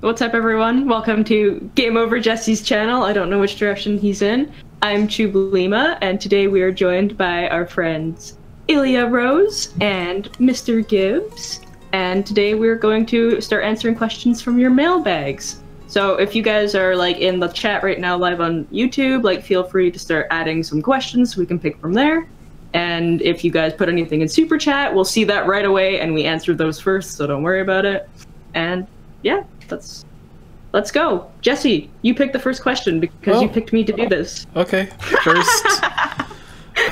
What's up, everyone? Welcome to GameOverJesse's channel. I don't know which direction he's in. I'm Chubulima, and today we are joined by our friends Ilya Rose and Mr. Gibbs. And today we're going to start answering questions from your mailbags. So if you guys are like in the chat right now live on YouTube, like feel free to start adding some questions so we can pick from there. And if you guys put anything in Super Chat, we'll see that right away and we answer those first, so don't worry about it. And yeah, let's go. Jesse, you pick the first question because you picked me to do this. Okay.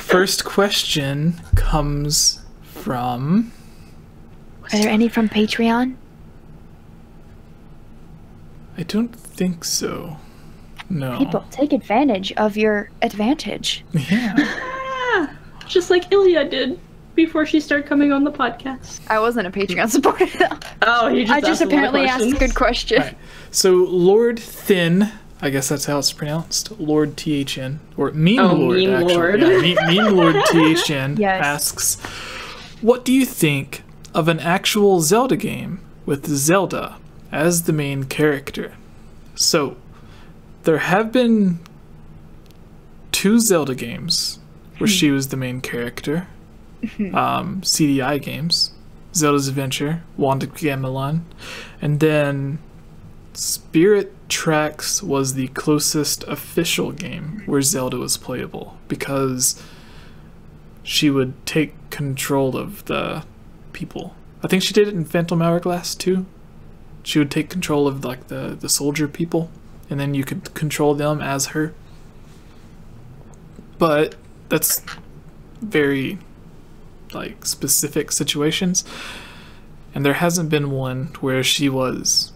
First question comes from... Are there any from Patreon? I don't think so. No. People, take advantage of your advantage. Yeah. Just like Ilya did before she started coming on the podcast. I wasn't a Patreon supporter though. Oh, you just I just apparently asked a good question. Right. So Lord Thin, I guess that's how it's pronounced, Lord THN, or Meme Lord Meme actually. Lord. Yeah, Meme Lord THN Yes. asks, what do you think of an actual Zelda game with Zelda as the main character? So there have been 2 Zelda games where she was the main character. CDI games, Zelda's Adventure, Wand of Gamelon, and then Spirit Tracks was the closest official game where Zelda was playable because she would take control of the people. I think she did it in Phantom Hourglass too. She would take control of like the soldier people, and then you could control them as her. But that's very like specific situations, and there hasn't been one where she was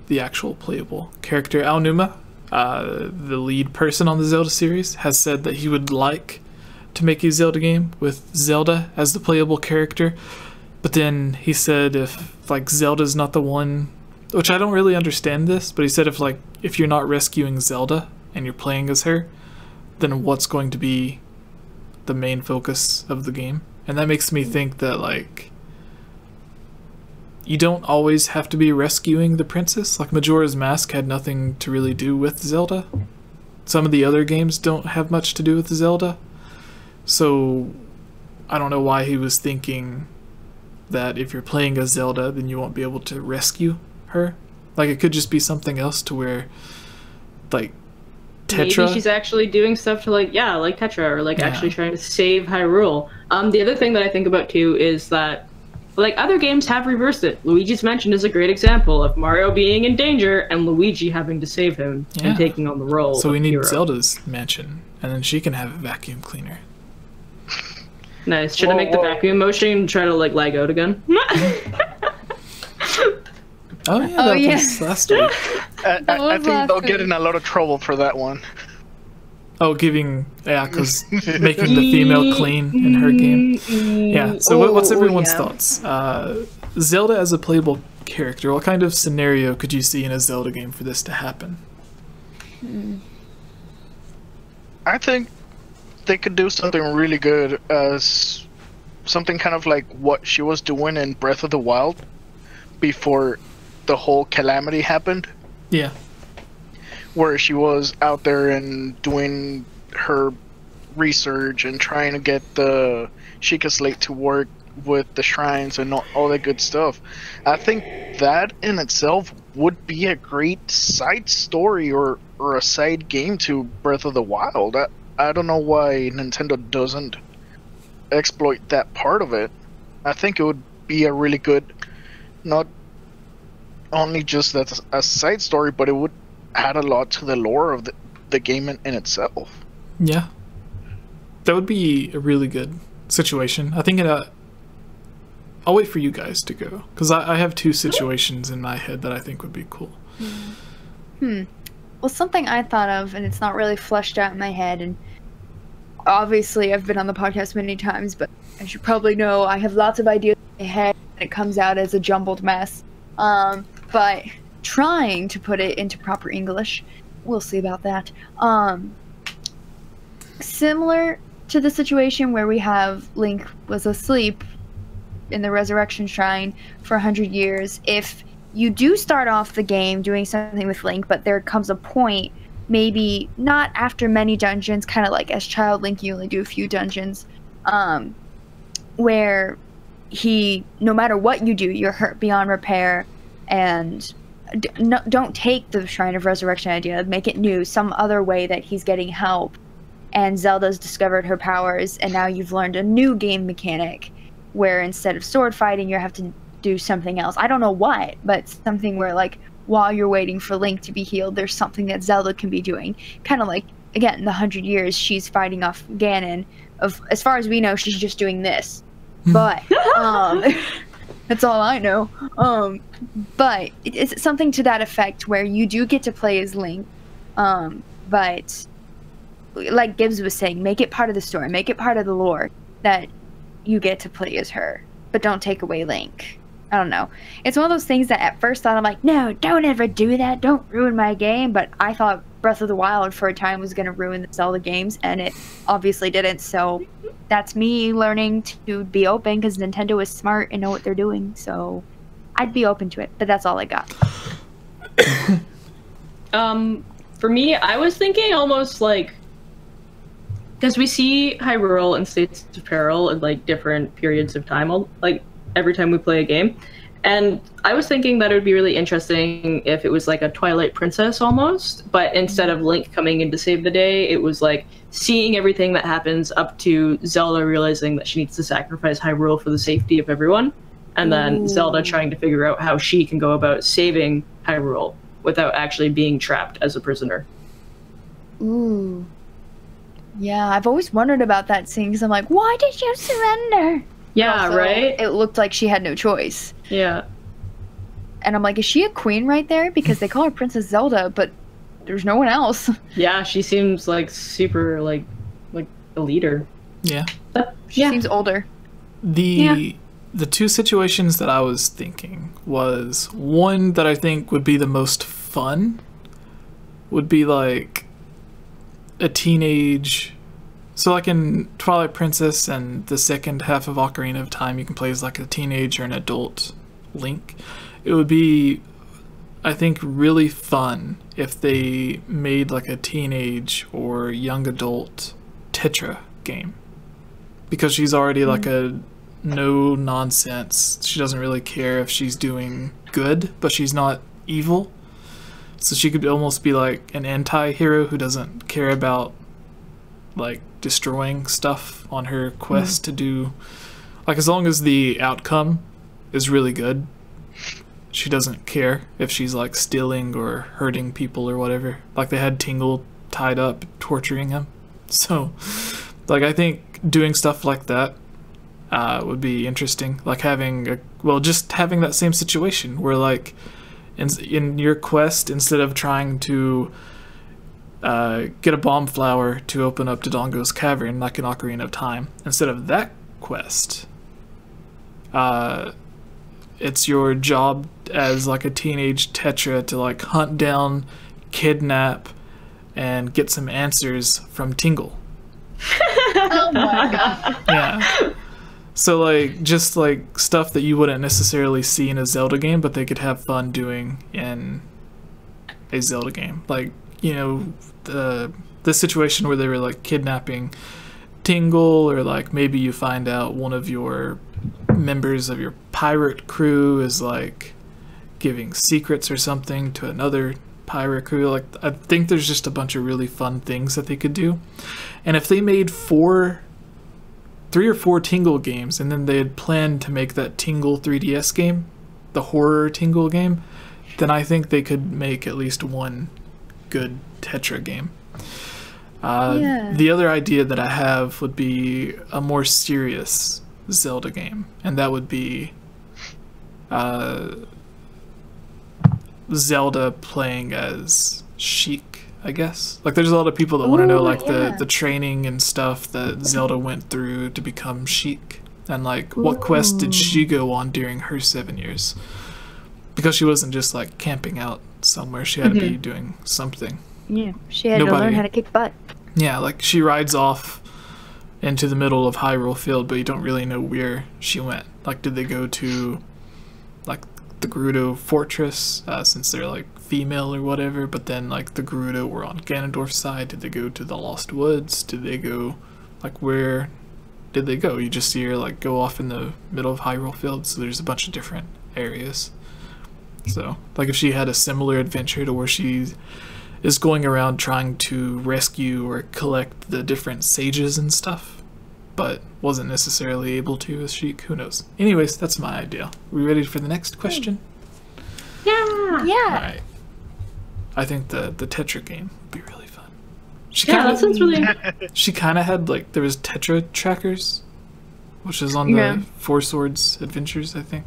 the actual playable character. Aonuma, the lead person on the Zelda series, has said that he would like to make a Zelda game with Zelda as the playable character, but then he said if like Zelda's not the one, which I don't really understand this, but he said if you're not rescuing Zelda and you're playing as her, then what's going to be the main focus of the game? And that makes me think that like you don't always have to be rescuing the princess. Like Majora's Mask had nothing to really do with Zelda. Some of the other games don't have much to do with Zelda. So I don't know why he was thinking that if you're playing as Zelda then you won't be able to rescue her. Like it could just be something else to where like Tetra. Maybe she's actually doing stuff to like Tetra, or like actually trying to save Hyrule. The other thing that I think about too is that like other games have reversed it. Luigi's Mansion is a great example of Mario being in danger and Luigi having to save him and taking on the role. So we need hero. Zelda's mansion, and then she can have a vacuum cleaner. Nice. Should I make the vacuum motion and try to like lag out again? Oh yeah, that was last week. I think they'll get in a lot of trouble for that one. Oh, because making the female clean in her game. Yeah, so what's everyone's thoughts? Zelda as a playable character, what kind of scenario could you see in a Zelda game for this to happen? I think they could do something really good as something kind of like what she was doing in Breath of the Wild before the whole calamity happened. Yeah. Where she was out there and doing her research and trying to get the Sheikah Slate to work with the shrines and all that good stuff. I think that in itself would be a great side story or a side game to Breath of the Wild. I don't know why Nintendo doesn't exploit that part of it. I think it would be a really good, not only just as a side story, but it would add a lot to the lore of the game in itself. Yeah. That would be a really good situation. I think I'll wait for you guys to go, because I have 2 situations in my head that I think would be cool. Well, something I thought of, and it's not really fleshed out in my head, and obviously I've been on the podcast many times, but as you probably know, I have lots of ideas in my head, and it comes out as a jumbled mess. But trying to put it into proper English, we'll see about that. Similar to the situation where we have Link was asleep in the Resurrection Shrine for 100 years, if you do start off the game doing something with Link, but there comes a point, maybe not after many dungeons, kind of like as Child Link, you only do a few dungeons, where no matter what you do, you're hurt beyond repair, and don't take the Shrine of Resurrection idea, make it new, some other way that he's getting help, and Zelda's discovered her powers, and now you've learned a new game mechanic, where instead of sword fighting, you have to do something else. I don't know what, but something where, like, while you're waiting for Link to be healed, there's something that Zelda can be doing. Kind of like, again, the 100 years she's fighting off Ganon. As far as we know, she's just doing this. But, that's all I know. But it's something to that effect where you do get to play as Link. But, like Gibbs was saying, make it part of the story. Make it part of the lore that you get to play as her. But don't take away Link. I don't know. It's one of those things that at first thought I'm like, no, don't ever do that. Don't ruin my game. But I thought Breath of the Wild for a time was going to ruin the Zelda games, and it obviously didn't. So that's me learning to be open, because Nintendo is smart and know what they're doing. So I'd be open to it. But that's all I got. For me, I was thinking almost like, because we see Hyrule in states of peril in like different periods of time, like every time we play a game. And I was thinking that it would be really interesting if it was like a Twilight Princess almost, but instead of Link coming in to save the day, it was like seeing everything that happens up to Zelda realizing that she needs to sacrifice Hyrule for the safety of everyone, and then Zelda trying to figure out how she can go about saving Hyrule without actually being trapped as a prisoner. Ooh. Yeah, I've always wondered about that scene, because I'm like, why did you surrender? Yeah, also, right? It looked like she had no choice. Yeah. And I'm like, is she a queen right there? Because they call her Princess Zelda, but there's no one else. Yeah, she seems like super, like a leader. Yeah. She seems older. The two situations that I was thinking was, one that I think would be the most fun would be like a teenage... So like in Twilight Princess and the second half of Ocarina of Time, you can play as like a teenage or an adult Link. It would be, I think, really fun if they made like a teenage or young adult Tetra game. Because she's already like a no nonsense. She doesn't really care if she's doing good, but she's not evil. So she could almost be like an anti-hero who doesn't care about like destroying stuff on her quest to do, like, as long as the outcome is really good, she doesn't care if she's like stealing or hurting people or whatever. Like they had Tingle tied up torturing him. So like I think doing stuff like that would be interesting, like having just having that same situation where like in your quest, instead of trying to get a bomb flower to open up Dodongo's cavern like in Ocarina of Time, instead of that quest, it's your job as like a teenage Tetra to like hunt down, kidnap, and get some answers from Tingle. Oh my god. Yeah. So like just like stuff that you wouldn't necessarily see in a Zelda game, but they could have fun doing in a Zelda game. Like, you know, the situation where they were like kidnapping Tingle, or like maybe you find out one of your members of your pirate crew is like giving secrets or something to another pirate crew. Like I think there's just a bunch of really fun things that they could do. And if they made 3 or 4 Tingle games, and then they had planned to make that Tingle 3DS game, the horror Tingle game, then I think they could make at least one good Tetra game. The other idea that I have would be a more serious Zelda game, and that would be Zelda playing as Sheik, I guess. Like there's a lot of people that want to know like the training and stuff that Zelda went through to become Sheik, and like what quest did she go on during her 7 years, because she wasn't just like camping out somewhere, she had to be doing something. Yeah, she had to learn how to kick butt. Yeah, like she rides off into the middle of Hyrule Field, but you don't really know where she went. Like, did they go to like the Gerudo Fortress, since they're like female or whatever, but then like the Gerudo were on Ganondorf's side. Did they go to the Lost Woods? Did they go, like, where did they go? You just see her like go off in the middle of Hyrule Field, so there's a bunch of different areas. So like if she had a similar adventure to where she is going around trying to rescue or collect the different sages and stuff, but wasn't necessarily able to as Sheik, who knows. Anyways, that's my idea. We ready for the next question? Yeah. Yeah. Alright. I think the Tetra game would be really fun. That sounds really. She kind of had, like, there was Tetra trackers, which is on the Four Swords Adventures, I think.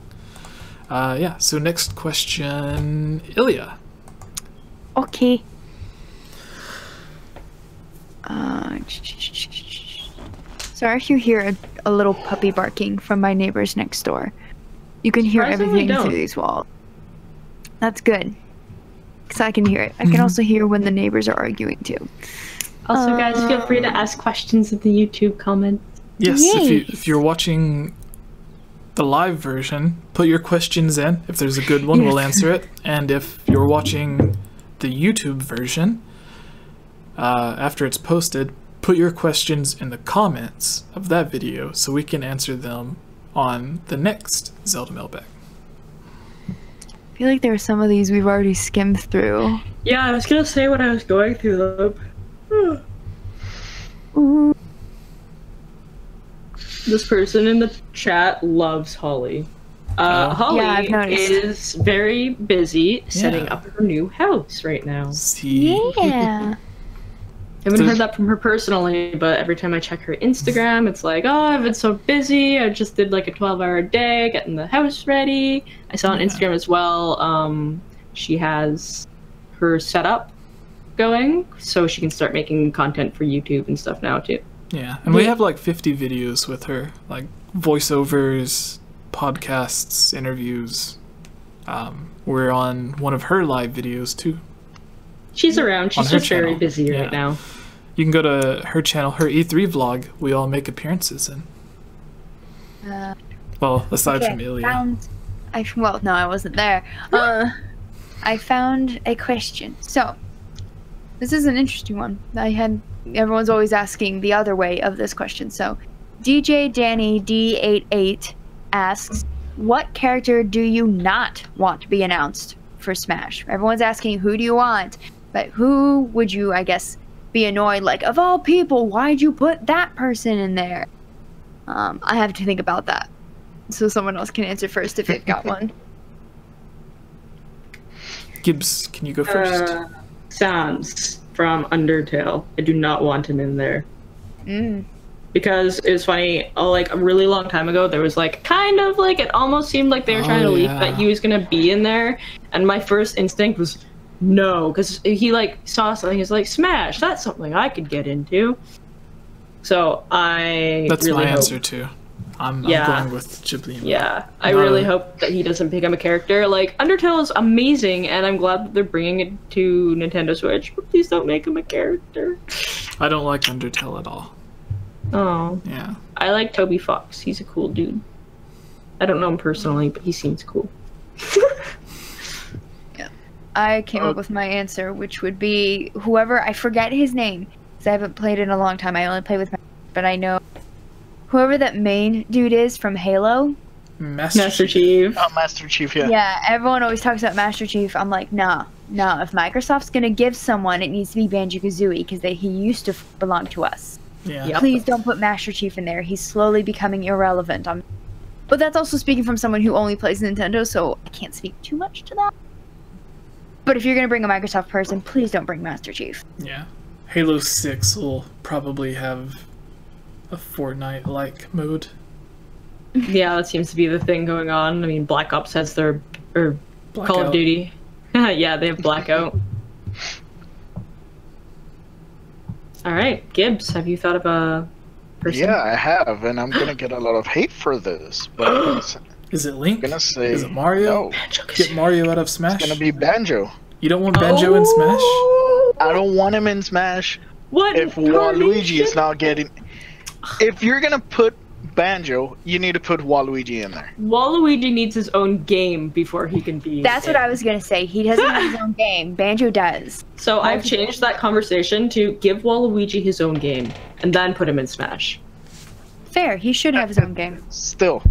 Yeah, so next question, Ilya. Okay. Sorry if you hear a little puppy barking from my neighbors next door. You can hear everything through these walls. That's good. Because I can hear it. I can also hear when the neighbors are arguing too. Also, guys, feel free to ask questions in the YouTube comments. Yes, if you're watching the live version, put your questions in. If there's a good one, we'll answer it. And if you're watching the YouTube version, after it's posted, put your questions in the comments of that video so we can answer them on the next Zelda Mailbag. I feel like there are some of these we've already skimmed through. Yeah, I was gonna say when I was going through them. This person in the chat loves Holly. Holly is very busy setting up her new house right now. Yeah. I haven't heard that from her personally, but every time I check her Instagram, it's like, oh, I've been so busy. I just did like a 12-hour day getting the house ready. I saw on Instagram as well, she has her setup going, so she can start making content for YouTube and stuff now too. Yeah, and we have like 50 videos with her, like voiceovers, podcasts, interviews. We're on one of her live videos too. She's around. She's just very busy right now. You can go to her channel, her E3 vlog. We all make appearances in. Well, aside from Ilya. Well, no, I wasn't there. I found a question. So, this is an interesting one. Everyone's always asking the other way of this question. So, DJ Danny D88 asks, what character do you not want to be announced for Smash? Everyone's asking, who do you want? But who would you, I guess, be annoyed, like, of all people, why'd you put that person in there? I have to think about that. So someone else can answer first if they've got one. Gibbs, can you go first? Sans from Undertale. I do not want him in there. Because it was funny, like a really long time ago, there was like kind of like it almost seemed like they were trying to leak that he was gonna be in there, and my first instinct was no, because he like saw something, he's like, Smash, that's something I could get into. So that's really my answer too. I'm going with Ghibli. Yeah, I really hope that he doesn't become a character. Like, Undertale is amazing, and I'm glad that they're bringing it to Nintendo Switch, but please don't make him a character. I don't like Undertale at all. Oh. Yeah. I like Toby Fox. He's a cool dude. I don't know him personally, but he seems cool. Yeah. I came up with my answer, which would be whoever, I forget his name, because I haven't played in a long time. I only play with but I know whoever that main dude is from Halo. Master Chief. Oh, Master Chief, yeah. Yeah, everyone always talks about Master Chief. I'm like, no. If Microsoft's gonna give someone, it needs to be Banjo-Kazooie, because he used to belong to us. Yeah. Please don't put Master Chief in there. He's slowly becoming irrelevant. But that's also speaking from someone who only plays Nintendo, so I can't speak too much to that. But if you're gonna bring a Microsoft person, please don't bring Master Chief. Yeah. Halo 6 will probably have a Fortnite-like mode. Yeah, that seems to be the thing going on. I mean, Black Ops has their Blackout. Call of Duty. Yeah, they have Blackout. All right, Gibbs, have you thought of a person? Yeah, I have, and I'm gonna get a lot of hate for this. But is it Link? I'm gonna say, is it Mario? No. Get Mario out of Smash. It's gonna be Banjo. You don't want Banjo in Smash? I don't want him in Smash. What? If Waluigi is not getting... If you're gonna put Banjo, you need to put Waluigi in there. Waluigi needs his own game before he can be. That's what I was gonna say. He doesn't have his own game. Banjo does. So I've changed that conversation to give Waluigi his own game and then put him in Smash. Fair. He should have his own game. Still.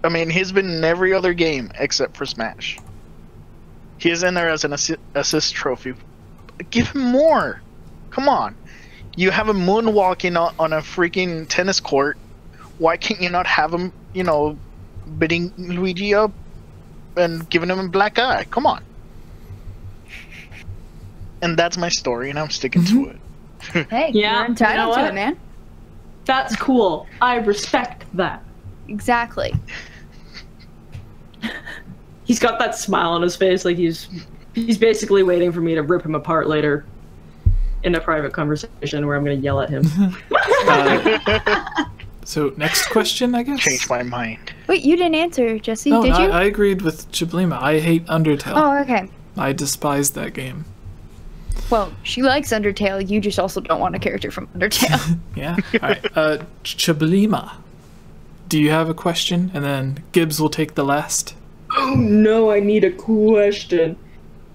I mean, he's been in every other game except for Smash. He's in there as an assist trophy. Give him more. Come on. You have him moonwalking on a freaking tennis court. Why can't you not have him, you know, beating Luigi up and giving him a black eye? Come on. And that's my story, and I'm sticking to it. Hey, Yeah, you're entitled you know to what? it, man. That's cool. I respect that. Exactly. He's got that smile on his face, like he's basically waiting for me to rip him apart later in a private conversation where I'm gonna yell at him. So next question, I guess. Change my mind. Wait, you didn't answer, Jesse, No, did you? I agreed with Chiblima. I hate Undertale. Oh, okay. I despise that game. Well, she likes Undertale. You just also don't want a character from Undertale. Yeah. All right. Chiblima, do you have a question? And then Gibbs will take the last. Oh no, I need a question.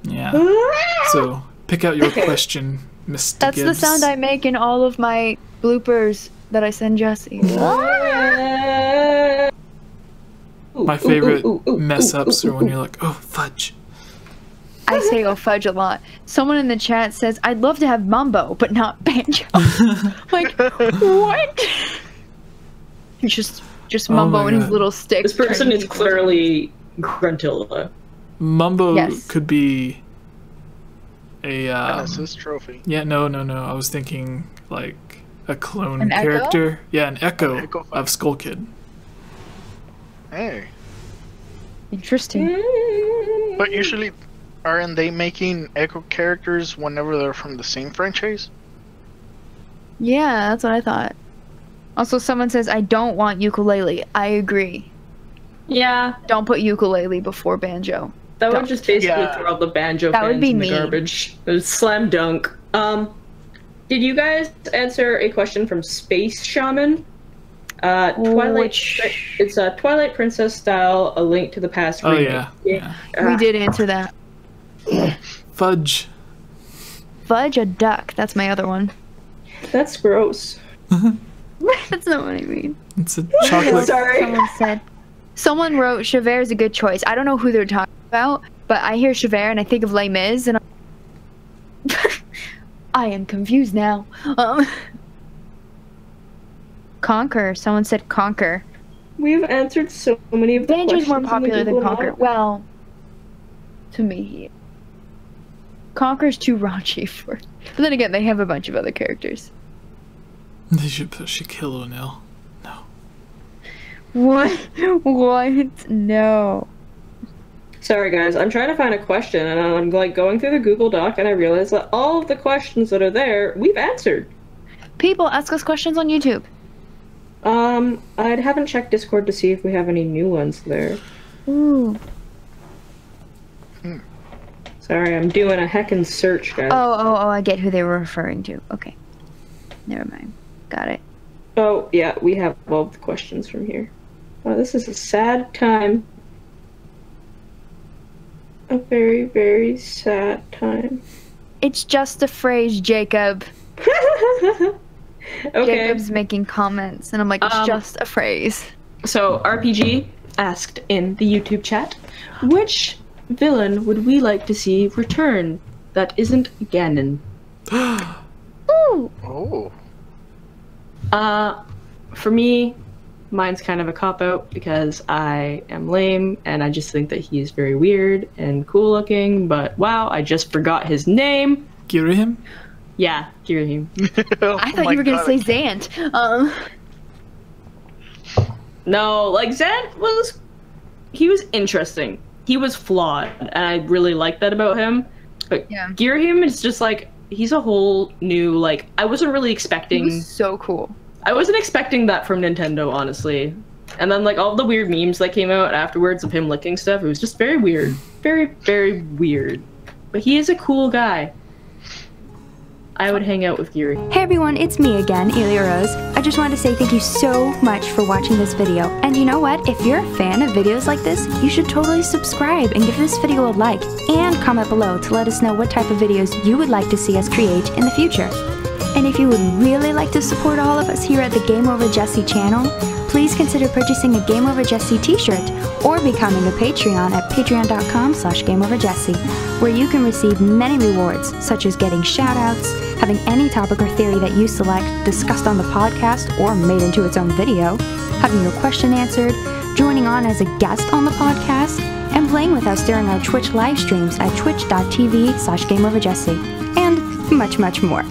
Yeah. So pick out your question, Mr. That's Gibbs. the sound I make in all of my bloopers that I send Jesse. My favorite mess ups are when you're like, oh, fudge. I say oh fudge a lot. Someone in the chat says, I'd love to have Mambo, but not Banjo. Like, what? Just Mumbo my and his God. little stick. This person is clearly Gruntilla. Mumbo Yes. could be a. An assist trophy. Yeah, no. I was thinking like a clone An Echo? character. Yeah, an echo Echo of Skull Kid. Hey. Interesting. But usually, aren't they making Echo characters whenever they're from the same franchise? Yeah, that's what I thought. Also, someone says, I don't want ukulele. I agree. Yeah, Don't put ukulele before banjo. that would Don't. just basically Yeah. throw all the banjo That would fans be in the me. garbage. It was slam dunk. Did you guys answer a question from Space Shaman? Twilight. Which- It's a Twilight Princess style, A Link to the Past. Oh remake. yeah. We did answer that. Fudge. Fudge a duck. That's my other one. That's gross. That's not what I mean. It's a chocolate. Sorry. Someone wrote Javert is a good choice. I don't know who they're talking about, but I hear Javert and I think of Les Mis, and I am confused now. Conquer. Someone said Conquer. We've answered so many of the Banjo's questions. more in the popular than Google Conquer. Doc. Well, to me, Conquer's too raunchy for. But then again, they have a bunch of other characters. They should put Shaquille O'Neal. No. What? What? No. Sorry guys, I'm trying to find a question and I'm like going through the Google Doc and I realize that all of the questions that are there, we've answered. People ask us questions on YouTube. I haven't checked Discord to see if we have any new ones there. Ooh. Sorry, I'm doing a heckin' search, guys. Oh, I get who they were referring to. Okay. Never mind. Got it. Oh, yeah, we have all the questions from here. Oh, this is a sad time. A very, very sad time. It's just a phrase, Jacob. Okay, Jacob's making comments, and I'm like, it's just a phrase. so RPG asked in the YouTube chat, which villain would we like to see return that isn't Ganon? Ooh. Oh. For me, mine's kind of a cop-out because I am lame and I just think that he's very weird and cool looking, but wow, I just forgot his name. Girahim? Yeah, Kirihim. I thought you were gonna say Zant. No, like Zed he was interesting. He was flawed, and I really liked that about him. But Yeah. Girahim is just like, he's a whole new, like, I wasn't really He expecting... was so cool. I wasn't expecting that from Nintendo, honestly. And then, like, all the weird memes that came out afterwards of him licking stuff, it was just very weird. Very, very weird. But he is a cool guy. I would hang out with Yuri. Hey everyone, it's me again, Elia Rose. I just wanted to say thank you so much for watching this video. And you know what? If you're a fan of videos like this, you should totally subscribe and give this video a like. And comment below to let us know what type of videos you would like to see us create in the future. And if you would really like to support all of us here at the GameOverJesse channel, please consider purchasing a GameOverJesse t-shirt or becoming a Patreon at patreon.com/GameOverJesse, where you can receive many rewards, such as getting shoutouts, having any topic or theory that you select discussed on the podcast or made into its own video, having your question answered, joining on as a guest on the podcast, and playing with us during our Twitch live streams at twitch.tv/GameOverJesse, and much, much more.